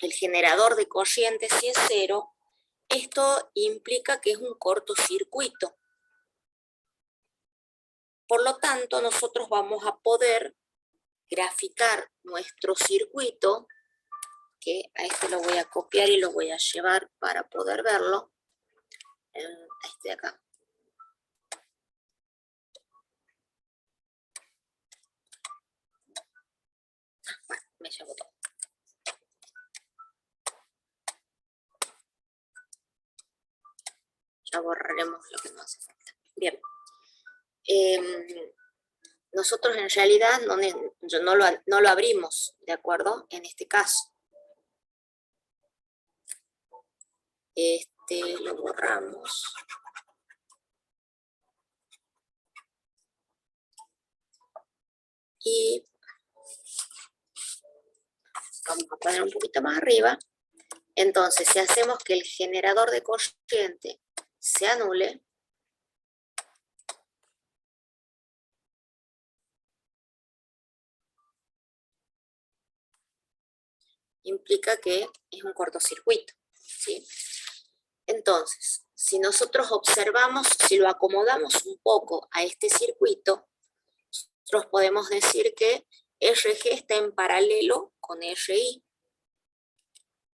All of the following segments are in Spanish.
el generador de corriente si es 0, esto implica que es un cortocircuito. Por lo tanto, nosotros vamos a poder graficar nuestro circuito, que a este lo voy a copiar y lo voy a llevar para poder verlo, a este de acá. Bueno, me llevo todo. Ya borraremos lo que no hace falta. Bien. Nosotros en realidad no lo abrimos, ¿de acuerdo? En este caso. Lo borramos. Y vamos a poner un poquito más arriba. Entonces, si hacemos que el generador de corriente se anule, implica que es un cortocircuito, ¿sí? Entonces, si nosotros observamos, si lo acomodamos un poco a este circuito, nosotros podemos decir que RG está en paralelo con RI.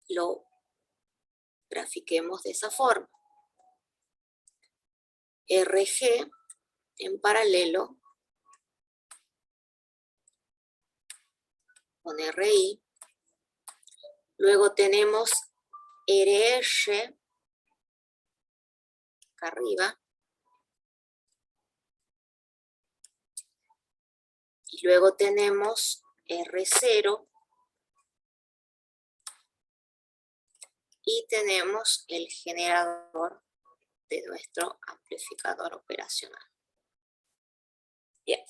Lo grafiquemos de esa forma. RG en paralelo con RI. Luego tenemos RR acá arriba. Y luego tenemos R0. Y tenemos el generador de nuestro amplificador operacional. Bien.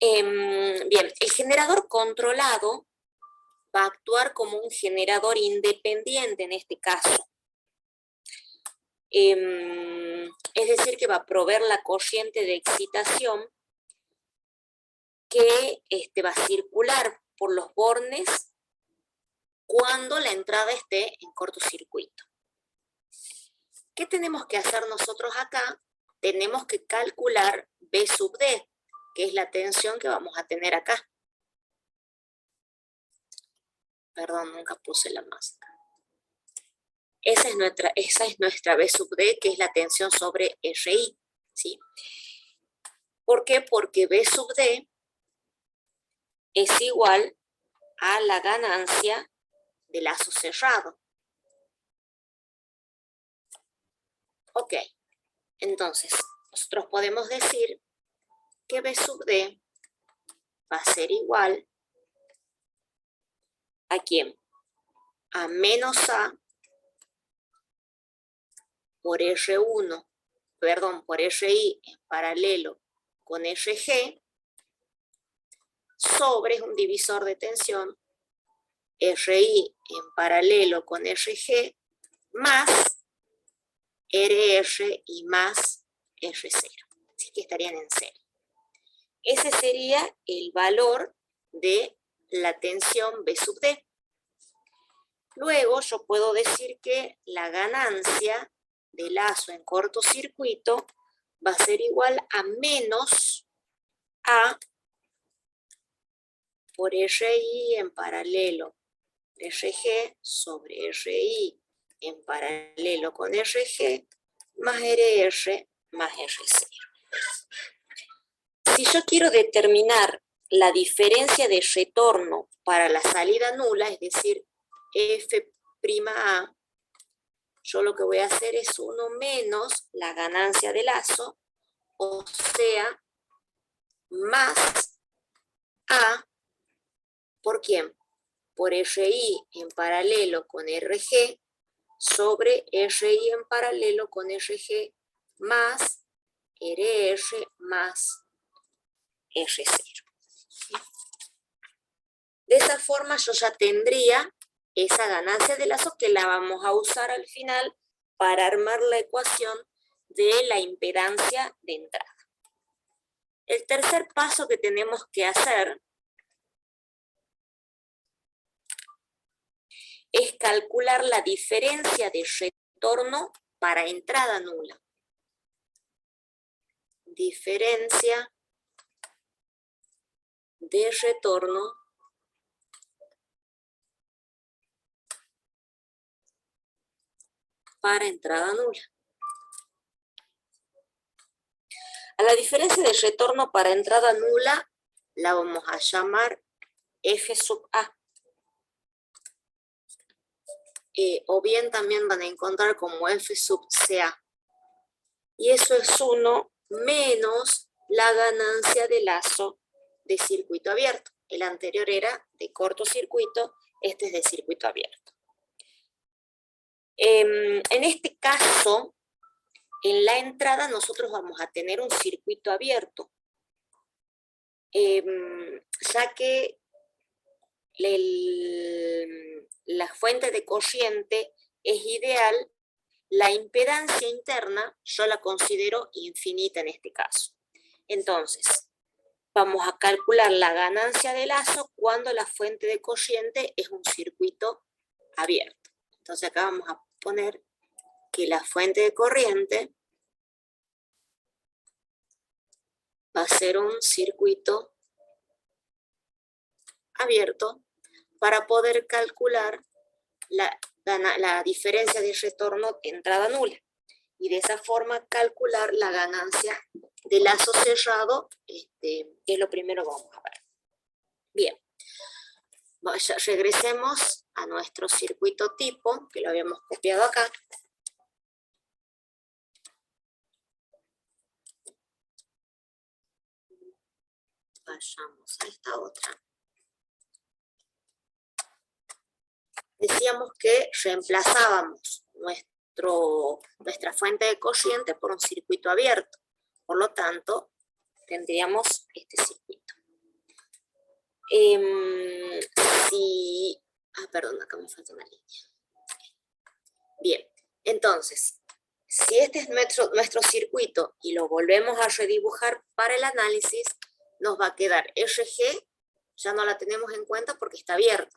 Bien, el generador controlado va a actuar como un generador independiente en este caso. Es decir, que va a proveer la corriente de excitación que va a circular por los bornes cuando la entrada esté en cortocircuito. ¿Qué tenemos que hacer nosotros acá? Tenemos que calcular B sub D, que es la tensión que vamos a tener acá. Perdón, nunca puse la máscara. Esa es nuestra B sub D, que es la tensión sobre RI, ¿sí? ¿Por qué? Porque B sub D es igual a la ganancia de lazo cerrado. Ok, entonces nosotros podemos decir que B sub D va a ser igual ¿a quién? A menos A por R1, perdón, por RI en paralelo con RG, sobre un divisor de tensión, RI en paralelo con RG, más RR y más R0. Así que estarían en 0. Ese sería el valor de la tensión B sub D. Luego yo puedo decir que la ganancia de lazo en cortocircuito va a ser igual a menos A por RI en paralelo RG sobre RI en paralelo con RG más RR más R0. Si yo quiero determinar la diferencia de retorno para la salida nula, es decir, F'A, yo lo que voy a hacer es 1 menos la ganancia de lazo, o sea, más A, ¿por quién? Por RI en paralelo con RG, sobre RI en paralelo con RG, más RR más R0. De esa forma yo ya tendría esa ganancia de lazo que la vamos a usar al final para armar la ecuación de la impedancia de entrada. El tercer paso que tenemos que hacer es calcular la diferencia de retorno para entrada nula. Diferencia de retorno para entrada nula. A la diferencia de retorno para entrada nula la vamos a llamar F sub A. O bien también van a encontrar como F sub CA. Y eso es 1 menos la ganancia de lazo de circuito abierto. El anterior era de cortocircuito, este es de circuito abierto. En este caso, en la entrada nosotros vamos a tener un circuito abierto, ya que la fuente de corriente es ideal, la impedancia interna yo la considero infinita en este caso. Entonces, vamos a calcular la ganancia de lazo cuando la fuente de corriente es un circuito abierto. Entonces acá vamos a poner que la fuente de corriente va a ser un circuito abierto para poder calcular la diferencia de retorno de entrada nula. Y de esa forma calcular la ganancia de lazo cerrado, que es lo primero que vamos a ver. Bien, regresemos a nuestro circuito tipo, que lo habíamos copiado acá. Vayamos a esta otra. Decíamos que reemplazábamos nuestra fuente de corriente por un circuito abierto. Por lo tanto, tendríamos este circuito. Perdón, acá me falta una línea. Bien, entonces, si este es nuestro circuito y lo volvemos a redibujar para el análisis, nos va a quedar RG, ya no la tenemos en cuenta porque está abierta.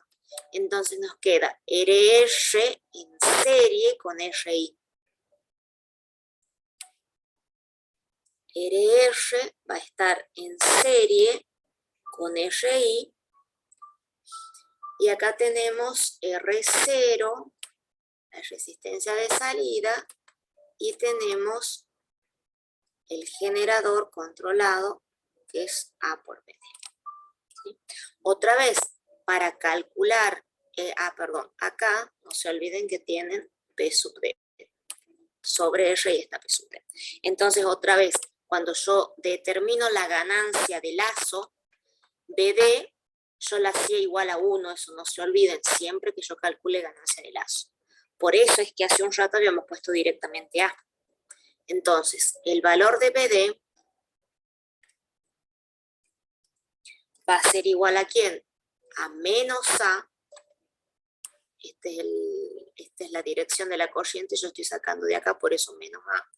Entonces nos queda RR en serie con RI. RR va a estar en serie con RI. Y acá tenemos R0, la resistencia de salida, y tenemos el generador controlado, que es A por BD. ¿Sí? Otra vez, para calcular, acá no se olviden que tienen P sub D. Sobre R y está P sub D. Entonces, otra vez, cuando yo determino la ganancia de lazo, BD, yo la hacía igual a 1, eso no se olviden, siempre que yo calcule ganancia de lazo. Por eso es que hace un rato habíamos puesto directamente A. Entonces, el valor de BD va a ser igual a ¿quién? A menos A. Esta es la dirección de la corriente, yo estoy sacando de acá, por eso menos A.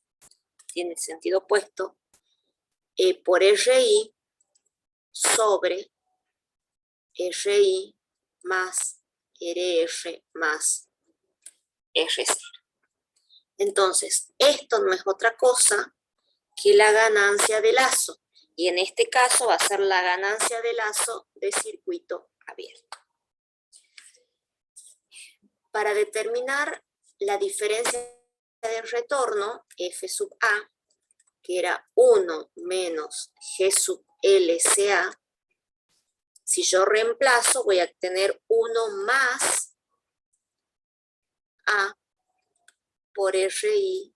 Tiene sentido opuesto. Por RI sobre RI más RR más R0. Entonces, esto no es otra cosa que la ganancia de lazo. Y en este caso va a ser la ganancia de lazo de circuito abierto. Para determinar la diferencia de retorno, F sub A, que era 1 menos G sub LCA, si yo reemplazo voy a tener 1 más A por RI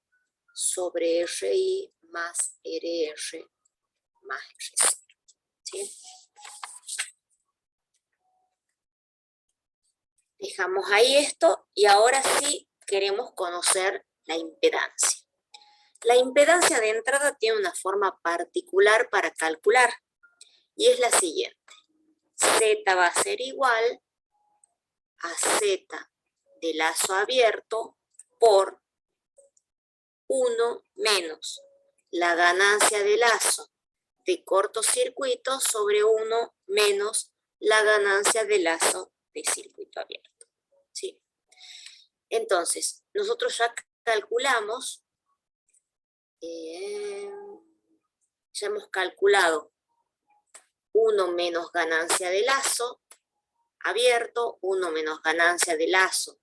sobre RI más RR más R0. ¿Sí? Dejamos ahí esto y ahora sí queremos conocer la impedancia. La impedancia de entrada tiene una forma particular para calcular y es la siguiente. Z va a ser igual a Z de lazo abierto por 1 menos la ganancia de lazo de cortocircuito sobre 1 menos la ganancia de lazo de circuito abierto. ¿Sí? Entonces, nosotros ya calculamos, ya hemos calculado 1 menos ganancia de lazo abierto, 1 menos ganancia de lazo,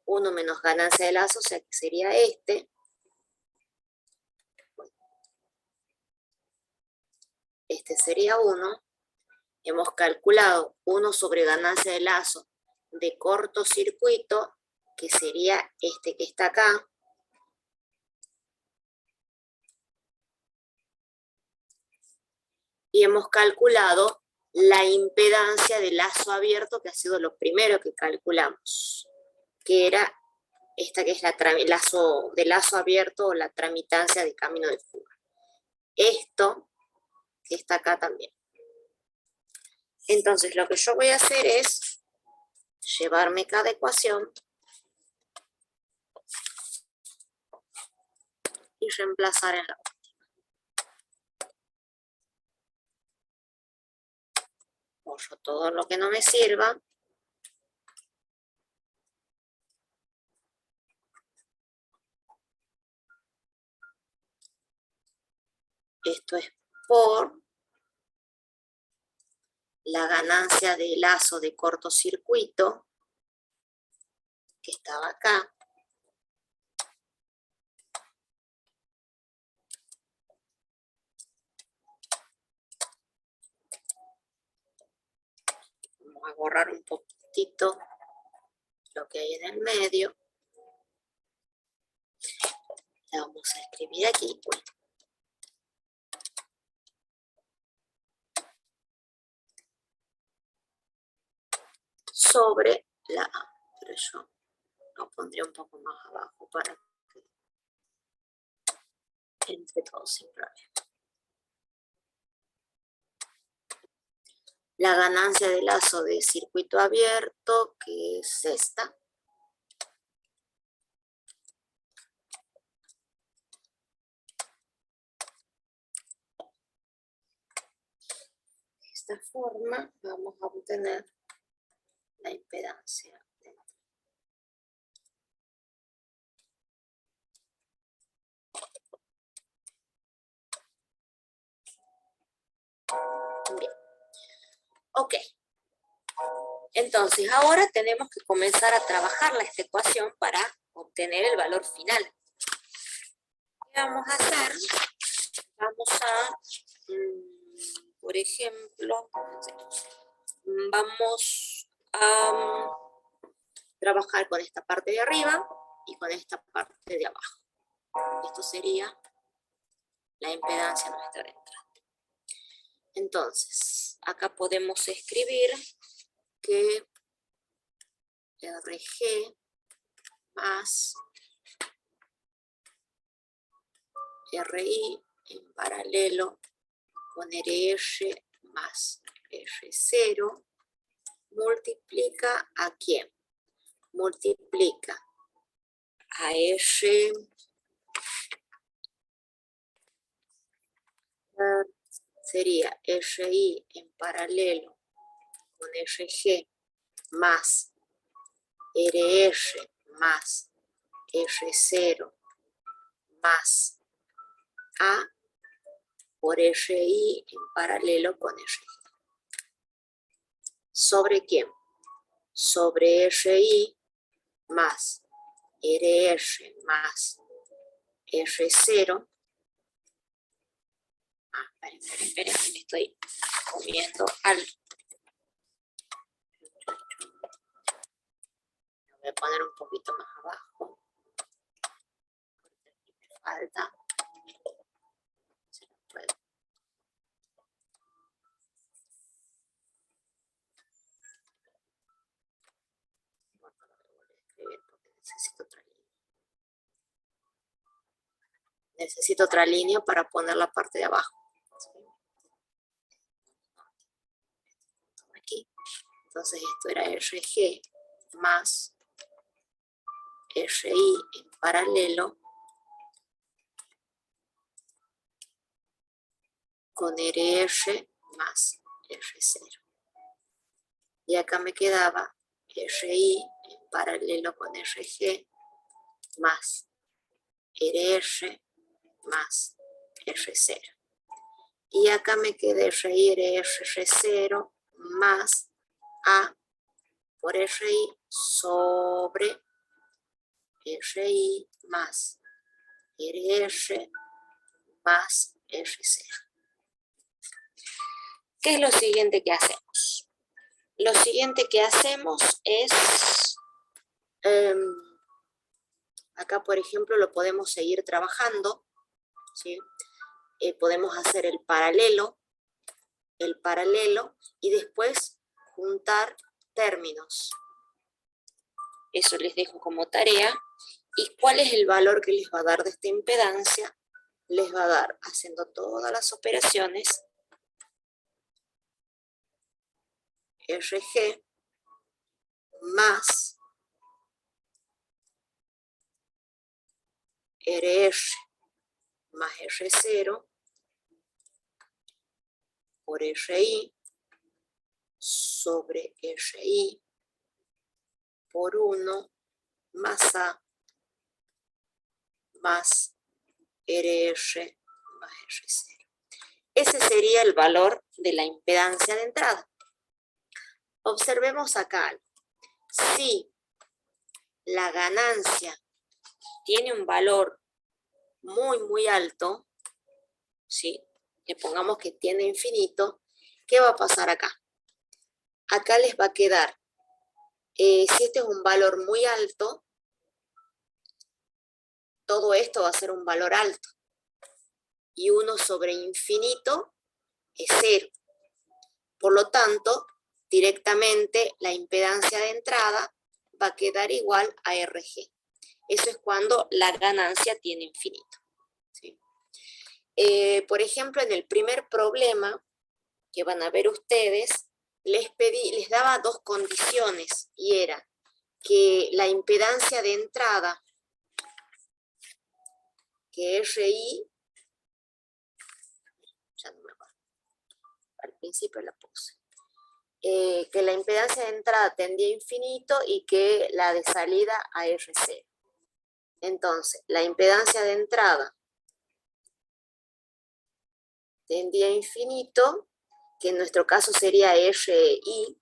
1 menos ganancia de lazo, o sea que sería este. Este sería 1. Hemos calculado 1 sobre ganancia de lazo de cortocircuito, que sería este que está acá. Y hemos calculado la impedancia de lazo abierto, que ha sido lo primero que calculamos, que era esta que es de lazo abierto o la tramitancia de camino de fuga. Esto que está acá también. Entonces lo que yo voy a hacer es llevarme cada ecuación y reemplazar en la última. Borro todo lo que no me sirva. Esto es por la ganancia de lazo de cortocircuito, que estaba acá. Vamos a borrar un poquitito lo que hay en el medio. La vamos a escribir aquí. Sobre la A, pero yo lo pondría un poco más abajo para que entre todo sin problema. La ganancia de lazo de circuito abierto, que es esta. De esta forma vamos a obtener la impedancia. Bien. Ok. Entonces, ahora tenemos que comenzar a trabajar esta ecuación para obtener el valor final. ¿Qué vamos a hacer? Vamos a, por ejemplo, vamos a trabajar con esta parte de arriba y con esta parte de abajo. Esto sería la impedancia nuestra de entrada. Entonces, acá podemos escribir que RG más RI en paralelo con RH más R0 multiplica ¿a quién? Multiplica a R sería RI en paralelo con RG más RH más R0 más A por RI en paralelo con RG. ¿Sobre quién? Sobre RI más RH más R0. Esperen, me estoy comiendo algo. Lo voy a poner un poquito más abajo. Me falta. Se lo puedo. Bueno, no lo voy a escribir porque necesito otra línea. Necesito otra línea para poner la parte de abajo. Aquí. Entonces esto era RG más RI en paralelo con RH más R0. Y acá me quedaba RI en paralelo con RG más RR más R0. Y acá me queda RI, R0 más A por RI sobre RI más RR más R0. ¿Qué es lo siguiente que hacemos? Lo siguiente que hacemos es, acá por ejemplo lo podemos seguir trabajando, ¿sí? Podemos hacer el paralelo y después juntar términos. Eso les dejo como tarea. ¿Y cuál es el valor que les va a dar de esta impedancia? Les va a dar, haciendo todas las operaciones, RG más RR más R0 por RI sobre RI por 1 más A más RR más R0. Ese sería el valor de la impedancia de entrada. Observemos acá. Si la ganancia tiene un valor muy alto, ¿sí? Que pongamos que tiene infinito, ¿qué va a pasar acá? Acá les va a quedar, si este es un valor muy alto, todo esto va a ser un valor alto. Y 1 sobre infinito es 0. Por lo tanto, directamente la impedancia de entrada va a quedar igual a RG. Eso es cuando la ganancia tiene infinito, ¿sí? Por ejemplo, en el primer problema que van a ver ustedes, les daba dos condiciones, y era que la impedancia de entrada, que RI, ya no me acuerdo, al principio la puse, que la impedancia de entrada tendía a infinito y que la de salida a R0. Entonces, la impedancia de entrada tendía a infinito, que en nuestro caso sería RI,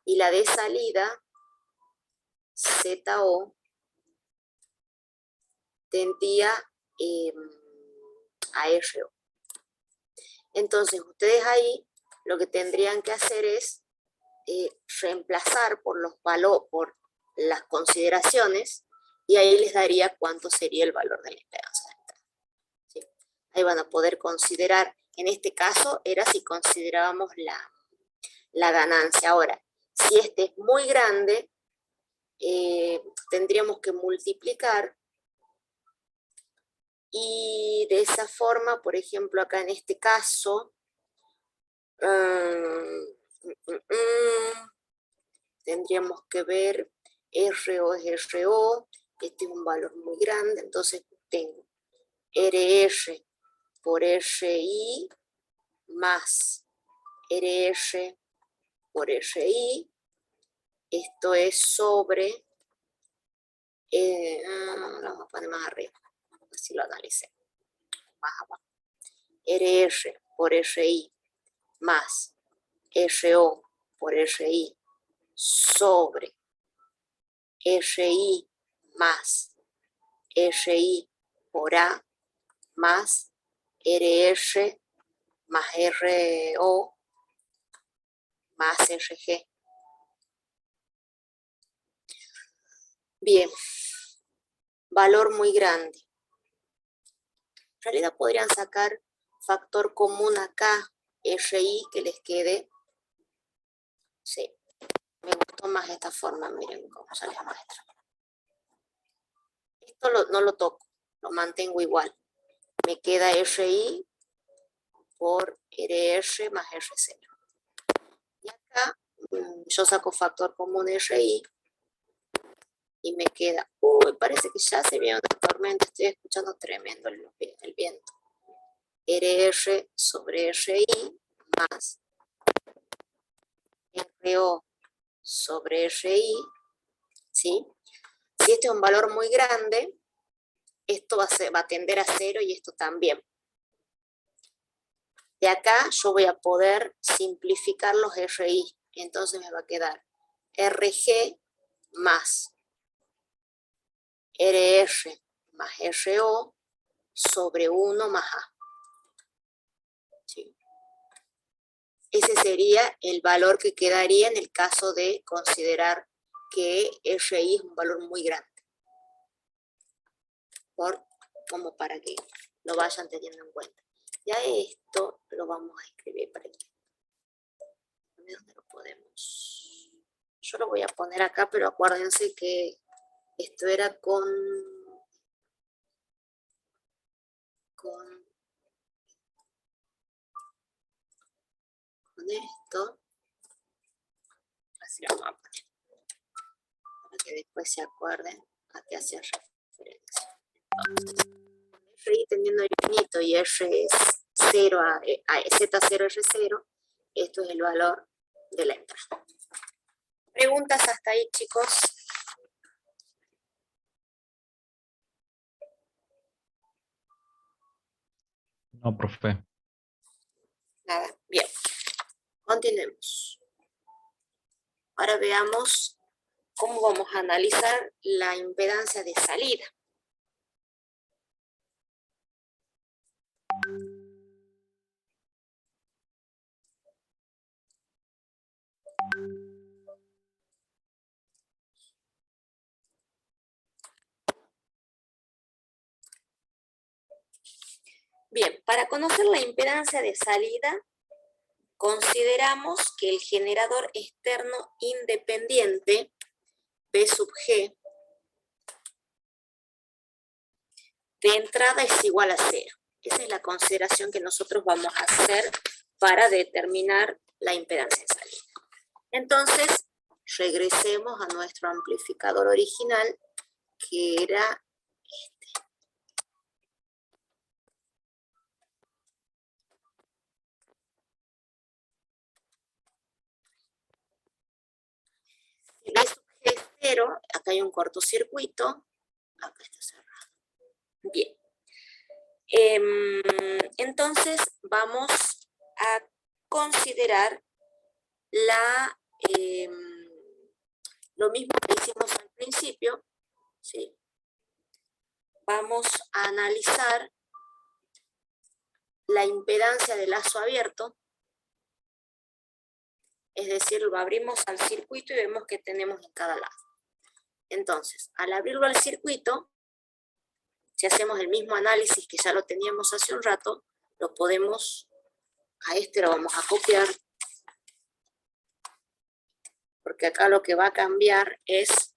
y la de salida, ZO, tendía a RO. Entonces, ustedes ahí lo que tendrían que hacer es reemplazar por las consideraciones, y ahí les daría cuánto sería el valor de la impedancia de entrada, ¿sí? Ahí van a poder considerar, en este caso era si considerábamos la ganancia. Ahora, si este es muy grande, tendríamos que multiplicar, y de esa forma, por ejemplo, acá en este caso, tendríamos que ver RO es RO, este es un valor muy grande, entonces tengo RR por RI más RR por RI, esto es sobre, lo vamos a poner más arriba, así lo analicé, más abajo, RR por RI más RO por RI sobre RI más RI por A más RR más RO más RG. Bien, valor muy grande. En realidad podrían sacar factor común acá, RI, que les quede. Sí, me gustó más esta forma, miren cómo se les muestra. Esto no lo toco, lo mantengo igual. Me queda RI por RR más R0. Y acá yo saco factor común RI y me queda, parece que ya se viene una tormenta, estoy escuchando tremendo el viento. RR sobre RI más RO sobre RI, ¿sí? Si Si este es un valor muy grande, esto va a tender a 0 y esto también. De acá yo voy a poder simplificar los RI. Entonces me va a quedar RG más RR más RO sobre 1 más A. ¿Sí? Ese sería el valor que quedaría en el caso de considerar que RI es un valor muy grande. Como para que lo vayan teniendo en cuenta. Ya esto lo vamos a escribir para aquí. ¿Dónde lo podemos? Yo lo voy a poner acá, pero acuérdense que esto era con esto. Así lo vamos a poner. Para que después se acuerden a qué hacía referencia. RI teniendo el infinito y R es 0 a Z0 R0, esto es el valor de la entrada. ¿Preguntas hasta ahí, chicos? No, profe. Nada, bien. Continuemos. Ahora veamos cómo vamos a analizar la impedancia de salida. Bien, para conocer la impedancia de salida, consideramos que el generador externo independiente, P sub G, de entrada es igual a 0. Esa es la consideración que nosotros vamos a hacer para determinar la impedancia de salida. Entonces, regresemos a nuestro amplificador original, que era este. Si B sub G es 0, acá hay un cortocircuito, acá está cerrado. Bien. Entonces vamos a considerar lo mismo que hicimos al principio, ¿sí? Vamos a analizar la impedancia de lazo abierto, es decir, lo abrimos al circuito y vemos que tenemos en cada lado. Entonces, al abrirlo al circuito, si hacemos el mismo análisis que ya lo teníamos hace un rato, lo podemos, a este lo vamos a copiar, porque acá lo que va a cambiar es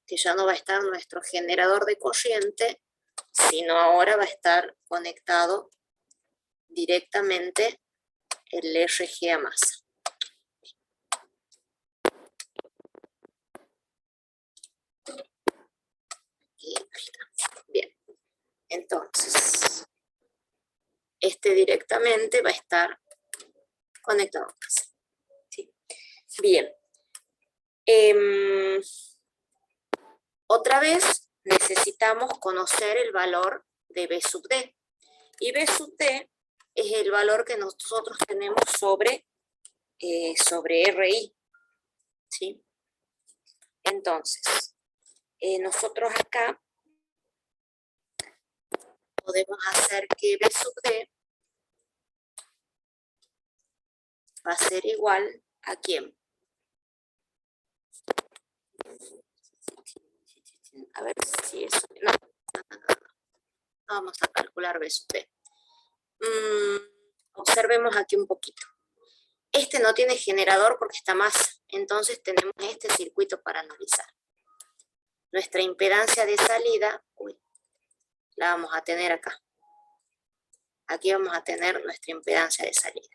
que ya no va a estar nuestro generador de corriente, sino ahora va a estar conectado directamente el RG a masa. Bien, entonces, este directamente va a estar conectado a masa. ¿Sí? Bien. Otra vez necesitamos conocer el valor de B sub D. Y B sub D es el valor que nosotros tenemos sobre RI. ¿Sí? Entonces, nosotros acá podemos hacer que B sub D va a ser igual a ¿quién? A ver si eso... No. Vamos a calcular B sub D. Observemos aquí un poquito. Este no tiene generador porque está masa, entonces tenemos este circuito para analizar. Nuestra impedancia de salida, la vamos a tener acá. Aquí vamos a tener nuestra impedancia de salida.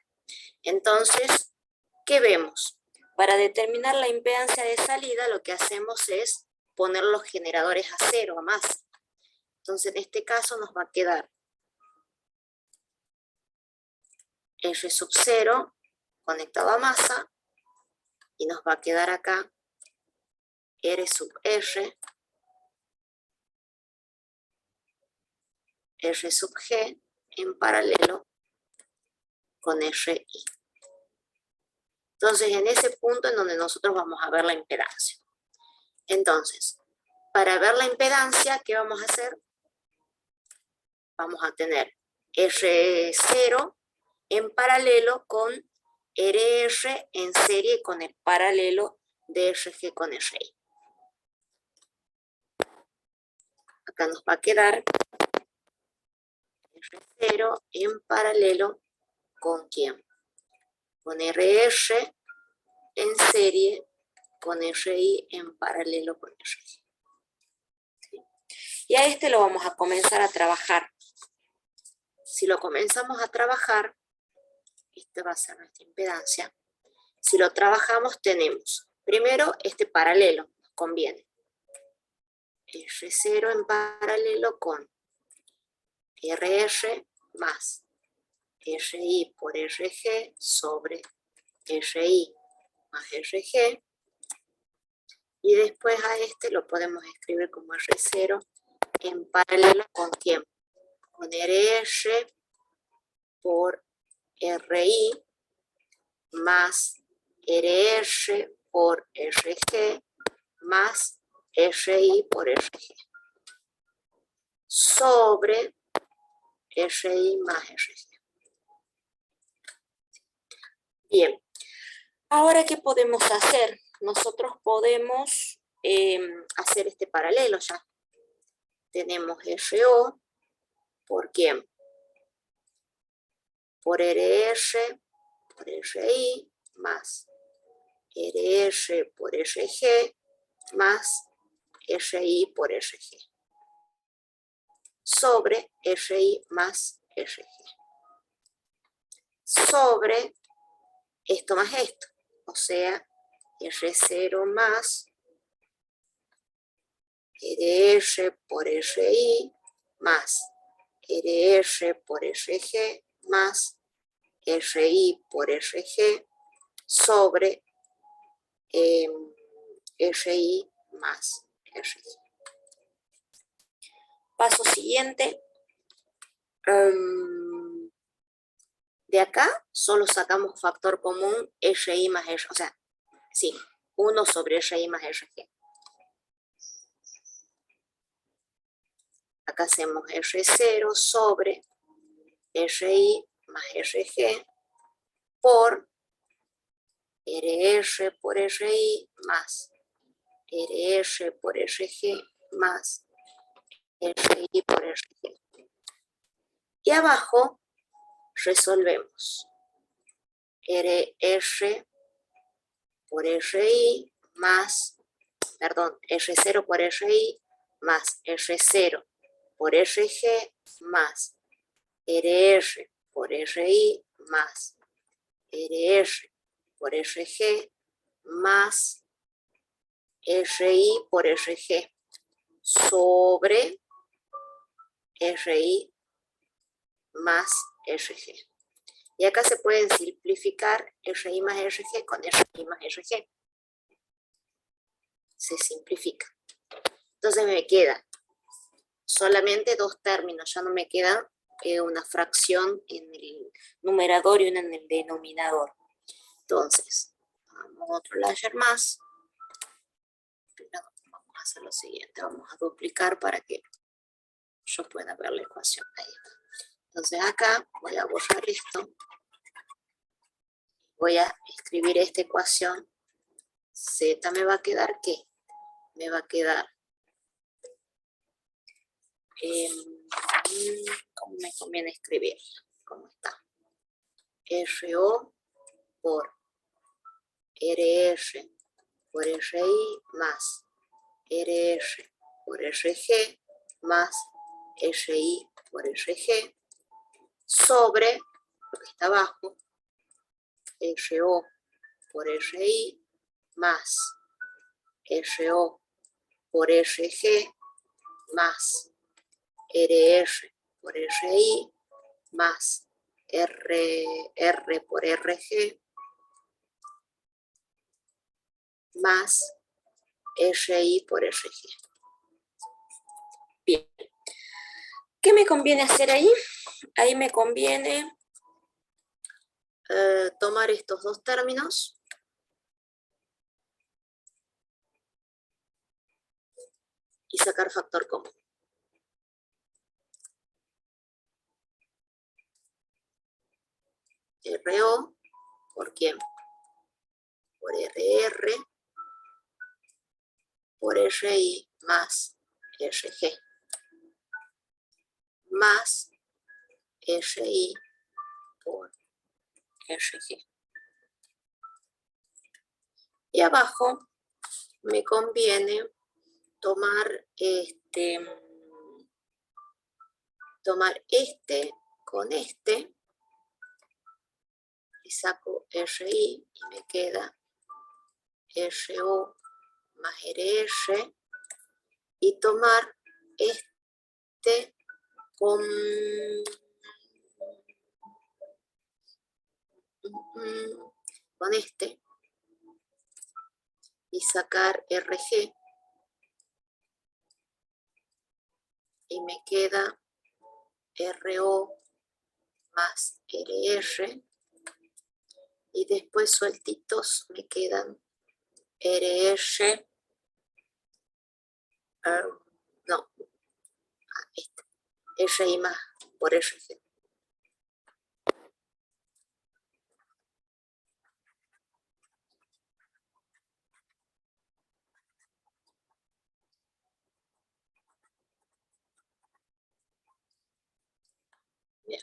Entonces, ¿qué vemos? Para determinar la impedancia de salida, lo que hacemos es poner los generadores a 0, a masa. Entonces, en este caso nos va a quedar R sub 0 conectado a masa, y nos va a quedar acá R sub R R sub G en paralelo con RI. Entonces, en ese punto en donde nosotros vamos a ver la impedancia. Entonces, para ver la impedancia, ¿qué vamos a hacer? Vamos a tener R0 en paralelo con RR en serie con el paralelo de RG con RI. Acá nos va a quedar R0 en paralelo con ¿quién? Con RR en serie con RI en paralelo con RG. ¿Sí? Y a este lo vamos a comenzar a trabajar. Si lo comenzamos a trabajar, esta va a ser nuestra impedancia. Si lo trabajamos, tenemos primero este paralelo, nos conviene. R0 en paralelo con RR más RI por RG sobre RI más RG. Y después a este lo podemos escribir como R0 en paralelo con ¿quién? Con RR por RI más RR por RG más RI por RG sobre RI más RG. Bien, ahora ¿qué podemos hacer? Nosotros podemos hacer este paralelo ya. Tenemos RO por ¿quién? Por RR por RI más RR por RG más RI por RG sobre RI más RG sobre esto más esto, o sea, R0 más RR por RI más RR por RG más RI por RG sobre RI más RG. Paso siguiente. De acá solo sacamos factor común RI más RG, o sea, sí, 1 sobre RI más RG. Acá hacemos R0 sobre RI más RG por RR por RI más RR por RG más RI por RG. Y abajo resolvemos RR por RI más, perdón, R0 por RI más R0 por RG más RR por RI más RR por RG más RI por RG sobre RI más RG. Y acá se pueden simplificar RI más RG con RI más RG. Se simplifica. Entonces me queda solamente dos términos, ya no me queda una fracción en el numerador y una en el denominador. Entonces, vamos a otro layer más. Vamos a hacer lo siguiente, vamos a duplicar para que yo pueda ver la ecuación. Ahí está. Entonces acá voy a borrar esto. Voy a escribir esta ecuación. Z me va a quedar ¿qué? Me va a quedar ¿cómo me conviene escribirla? ¿Cómo está? RO por RR por RI más RR por RG más RI por RG sobre lo que está abajo, RO por RI más RO por RG más RR por RI más RR por RG más RI por RG. Bien. ¿Qué me conviene hacer ahí? Ahí me conviene tomar estos dos términos y sacar factor común. RO, ¿por quién? Por RR, por RI más RG, más RI por RG. Y abajo me conviene tomar este con este, y saco RI y me queda RO más RR, y tomar este con este y sacar RG, y me queda RO más RR, y después sueltitos me quedan RR, no, RI más por RG. Bien.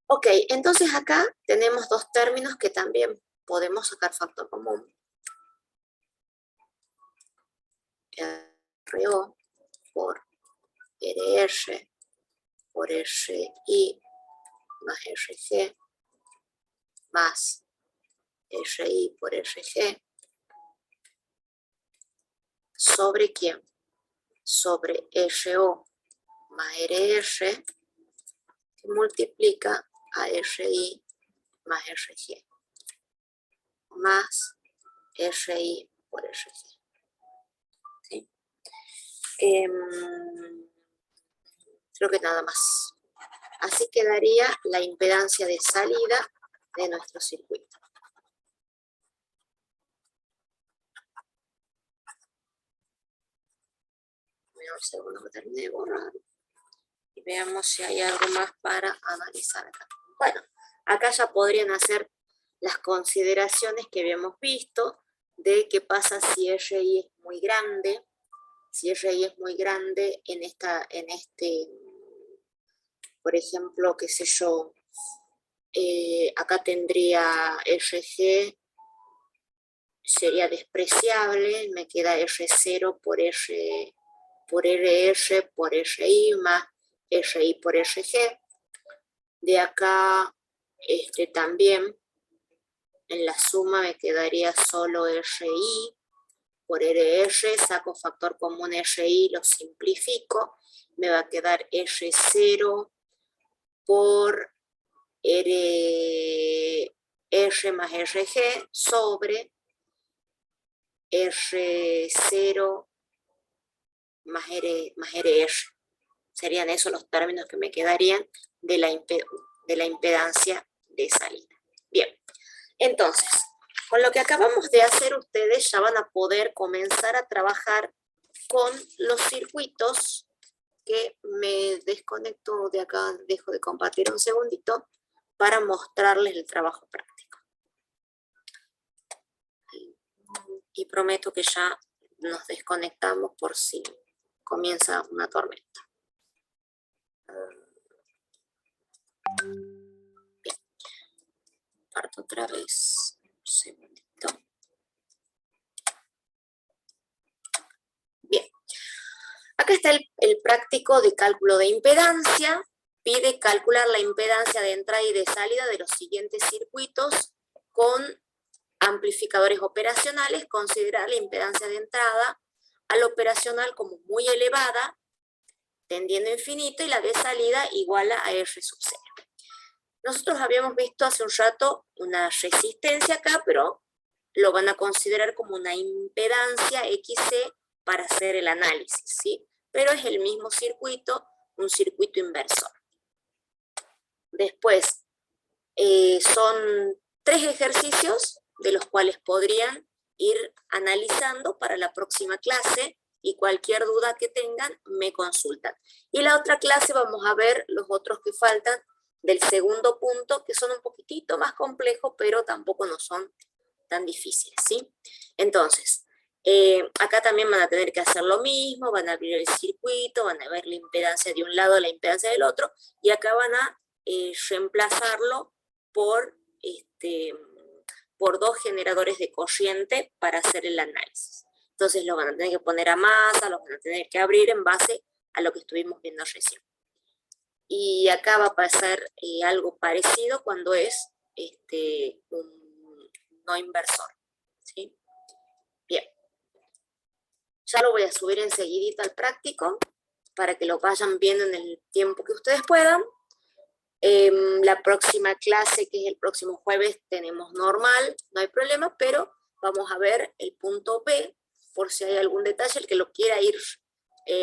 Ok, entonces acá tenemos dos términos que también podemos sacar factor común. RO por RR por RI más RG más RI por RG sobre ¿quién? Sobre RO más RR que multiplica a RI más RG más RI por RG. ¿Sí? Creo que nada más. Así quedaría la impedancia de salida de nuestro circuito. Voy a un segundo que termine de borrar. Y veamos si hay algo más para analizar acá. Bueno, acá ya podrían hacer las consideraciones que habíamos visto de qué pasa si RI es muy grande. Si RI es muy grande en este, por ejemplo, qué sé yo, acá tendría RG, sería despreciable, me queda R0 por RR por RI más RI por RG. De acá también en la suma me quedaría solo RI por RR, saco factor común RI, lo simplifico, me va a quedar R0 por R más RG sobre R0 más RR. Serían esos los términos que me quedarían de la impedancia de salida. Bien, entonces, con lo que acabamos de hacer, ustedes ya van a poder comenzar a trabajar con los circuitos, que me desconecto de acá, dejo de compartir un segundito para mostrarles el trabajo práctico. Y prometo que ya nos desconectamos por si comienza una tormenta. Bien. Parto otra vez. Un segundito. Bien. Acá está el práctico de cálculo de impedancia. Pide calcular la impedancia de entrada y de salida de los siguientes circuitos con amplificadores operacionales. Considerar la impedancia de entrada al operacional como muy elevada, tendiendo a infinito, y la de salida igual a R sub 0. Nosotros habíamos visto hace un rato una resistencia acá, pero lo van a considerar como una impedancia XC para hacer el análisis, ¿sí? pero es el mismo circuito, un circuito inversor. Después, son 3 ejercicios de los cuales podrían ir analizando para la próxima clase y cualquier duda que tengan me consultan. Y la otra clase vamos a ver los otros que faltan del segundo punto, que son un poquitito más complejos, pero tampoco no son tan difíciles, ¿sí? Entonces, acá también van a tener que hacer lo mismo, van a abrir el circuito, van a ver la impedancia de un lado, la impedancia del otro, y acá van a reemplazarlo por 2 generadores de corriente para hacer el análisis. Entonces lo van a tener que poner a masa, lo van a tener que abrir en base a lo que estuvimos viendo recién. Y acá va a pasar algo parecido cuando es un no inversor, ¿sí? Bien. Ya lo voy a subir enseguidito al práctico para que lo vayan viendo en el tiempo que ustedes puedan. La próxima clase, que es el próximo jueves, tenemos normal, no hay problema, pero vamos a ver el punto B, por si hay algún detalle, el que lo quiera ir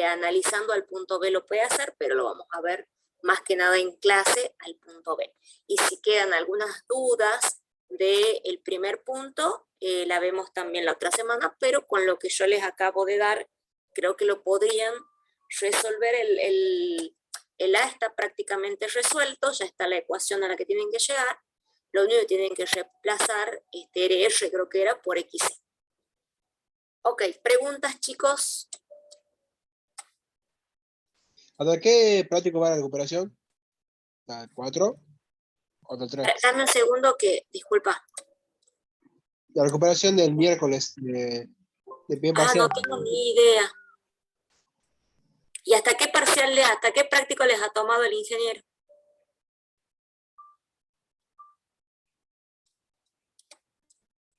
analizando al punto B lo puede hacer, pero lo vamos a ver más que nada en clase al punto B. Y si quedan algunas dudas del primer punto, la vemos también la otra semana, pero con lo que yo les acabo de dar, creo que lo podrían resolver. El A está prácticamente resuelto, ya está la ecuación a la que tienen que llegar, lo único que tienen que reemplazar RR, creo que era, por XC. Ok, preguntas, chicos. ¿Hasta qué práctico va la recuperación? ¿Hasta el 4? ¿O hasta el 3? Dame un segundo que, disculpa. La recuperación del miércoles de bien parcial. No tengo ni idea. ¿Y hasta qué parcial, hasta qué práctico les ha tomado el ingeniero?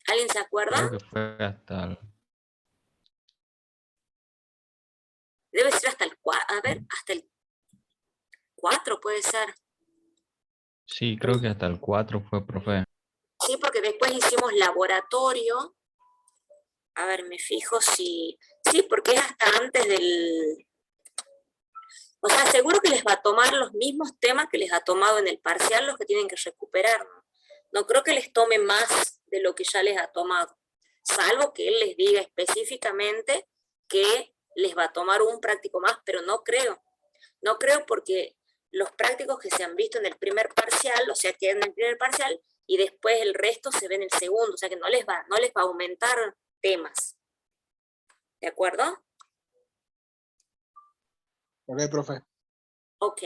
¿Alguien se acuerda? Creo que fue hasta el... Debe ser hasta el 4, a ver, hasta el 4 puede ser. Sí, creo que hasta el 4 fue, profe. Sí, porque después hicimos laboratorio. A ver, me fijo si... Sí, porque es hasta antes del... O sea, seguro que les va a tomar los mismos temas que les ha tomado en el parcial los que tienen que recuperar, ¿no? No creo que les tome más de lo que ya les ha tomado, salvo que él les diga específicamente que les va a tomar un práctico más, pero no creo. No creo porque los prácticos que se han visto en el primer parcial, o sea, quedan en el primer parcial y después el resto se ve en el segundo, o sea que no les va a aumentar temas. ¿De acuerdo? Ok, profe. Ok,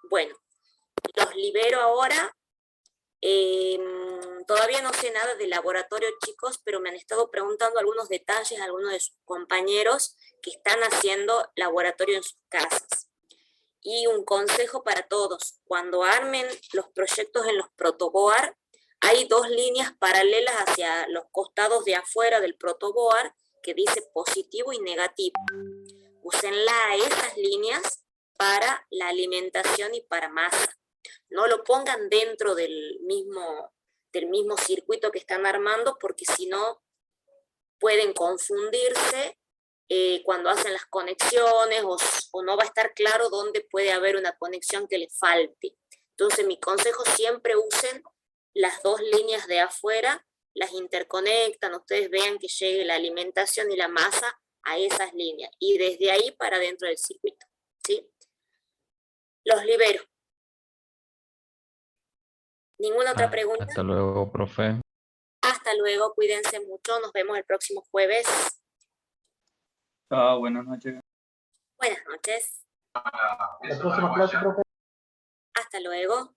bueno, los libero ahora. Todavía no sé nada del laboratorio, chicos, pero me han estado preguntando algunos detalles, algunos de sus compañeros que están haciendo laboratorio en sus casas. Y un consejo para todos, cuando armen los proyectos en los protoboard, hay 2 líneas paralelas hacia los costados de afuera del protoboard que dice positivo y negativo. Úsenla esas líneas para la alimentación y para masa. No lo pongan dentro del mismo circuito que están armando, porque si no pueden confundirse cuando hacen las conexiones o no va a estar claro dónde puede haber una conexión que les falte. Entonces mi consejo, siempre usen las 2 líneas de afuera, las interconectan, ustedes vean que llegue la alimentación y la masa a esas líneas y desde ahí para dentro del circuito, ¿sí? Los libero. ¿Ninguna otra pregunta? Hasta luego, profe. Hasta luego, cuídense mucho, nos vemos el próximo jueves. Buenas noches. Buenas noches. La próxima clase, profe. Hasta luego.